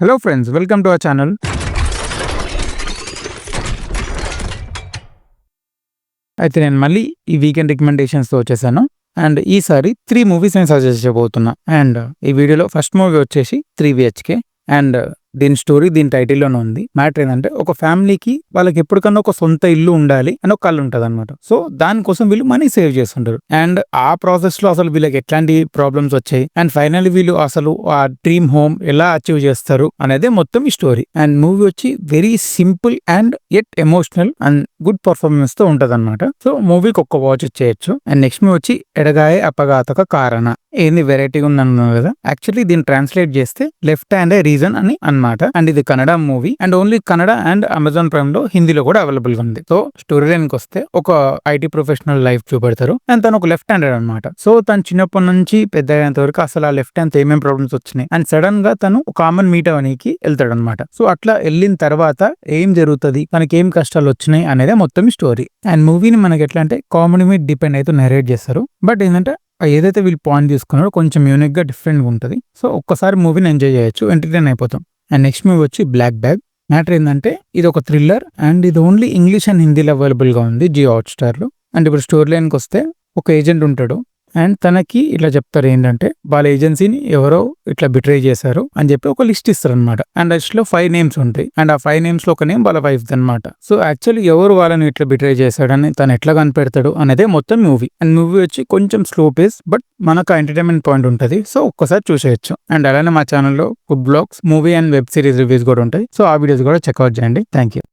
Hello friends, welcome to our channel. అయితే నేను మళ్ళీ ఈ వీకెండ్ రికమెండేషన్స్తో వచ్చేసాను. అండ్ ఈసారి 3 మూవీస్ నేను సజెస్ట్ చేయబోతున్నా. అండ్ ఈ వీడియోలో ఫస్ట్ మూవీ వచ్చేసి 3 BHK. అండ్ దీని స్టోరీ దీని టైటిల్లోనే ఉంది. మ్యాటర్ ఏంటంటే ఒక ఫ్యామిలీకి వాళ్ళకి ఎప్పటికన్నా ఒక సొంత ఇల్లు ఉండాలి అని ఒక కళ ఉంటుంది అనమాట. సో దానికోసం వీళ్ళు మనీ సేవ్ చేస్తుంటారు. అండ్ ఆ ప్రాసెస్ లో అసలు వీళ్ళకి ఎట్లాంటి ప్రాబ్లమ్స్ వచ్చాయి అండ్ ఫైనల్లీ వీళ్ళు అసలు ఆ డ్రీమ్ హోమ్ ఎలా అచీవ్ చేస్తారు అనేది మొత్తం ఈ స్టోరీ. అండ్ మూవీ వచ్చి very simple and at emotional and good performance తో ఉంటది అనమాట. సో మూవీకి ఒక్క వాచ్ ఇచ్చేయచ్చు. అండ్ నెక్స్ట్ మూవీ వచ్చి ఎడగాయ అపఘాతక కారణ. ఏంది వెరైటీగా ఉంది అన్నాను కదా. యాక్చువల్లీ దీన్ని ట్రాన్స్లేట్ చేస్తే లెఫ్ట్ హ్యాండ్ ఏ రీజన్ అని అన్నమాట. అండ్ ఇది Kannada movie and only Kannada and Amazon prime లో హిందీలో కూడా అవైలబుల్ గా ఉంది. సో స్టోరీ లైన్ కి వస్తే ఒక ఐటీ ప్రొఫెషనల్ లైఫ్ చూపెడతారు. అండ్ తను ఒక లెఫ్ట్ హ్యాండెడ్ అనమాట. సో తను చిన్నప్పటి నుంచి పెద్ద అయ్యేంత వరకు అసలు ఆ లెఫ్ట్ హ్యాండ్ ఏమేమి ప్రాబ్లమ్స్ వచ్చినాయి అండ్ సడన్ గా తను ఒక కామన్ మీట్ అవనికి వెళ్తాడు అనమాట. సో అట్లా వెళ్ళిన తర్వాత ఏం జరుగుతుంది, తనకి ఏం కష్టాలు వచ్చినాయి అనేది మొత్తం స్టోరీ. అండ్ మూవీని మనకి ఎట్లా అంటే కామెడీ మీద డిపెండ్ అయితే నెరేట్ చేస్తారు. బట్ ఏంటంటే ఏదైతే వీళ్ళు పాయింట్ తీసుకున్నారో కొంచెం యూనిక్ గా డిఫరెంట్ గా ఉంటుంది. సో ఒక్కసారి మూవీని ఎంజాయ్ చేయొచ్చు, ఎంటర్టైన్ అయిపోతాం. అండ్ నెక్స్ట్ మూవీ వచ్చి బ్లాక్ బ్యాగ్. మ్యాటర్ ఏంటంటే ఇది ఒక థ్రిల్లర్ అండ్ ఇది ఓన్లీ ఇంగ్లీష్ అండ్ హిందీలో అవైలబుల్ గా ఉంది జియో హాట్స్టార్ లో. అండ్ ఇప్పుడు స్టోరీ లైన్కి వస్తే ఒక ఏజెంట్ ఉంటాడు అండ్ తనకి ఇట్లా చెప్తారు ఏంటంటే వాళ్ళ ఏజెన్సీని ఎవరో ఇట్లా బిట్రే చేశారు అని చెప్పి ఒక లిస్ట్ ఇస్తారు అనమాట. అండ్ లో 5 నేమ్స్ ఉంటాయి అండ్ ఆ 5 నేమ్స్ లో ఒక నేమ్ వాళ్ళ వైఫ్ అనమాట. సో యాక్చువల్లీ ఎవరు వాళ్ళని ఇట్లా బిట్రే చేశాడని తను ఎట్లా కనిపెడతాడు అనేదే మొత్తం మూవీ. అండ్ మూవీ వచ్చి కొంచెం స్లో పేస్ బట్ మనకు ఎంటర్టైన్మెంట్ పాయింట్ ఉంటుంది. సో ఒక్కసారి చూసేయచ్చు. అండ్ అలానే మా ఛానల్లో food blogs, movie and web series reviews కూడా ఉంటాయి. సో ఆ వీడియోస్ కూడా చెక్అవుట్ చేయండి. Thank you.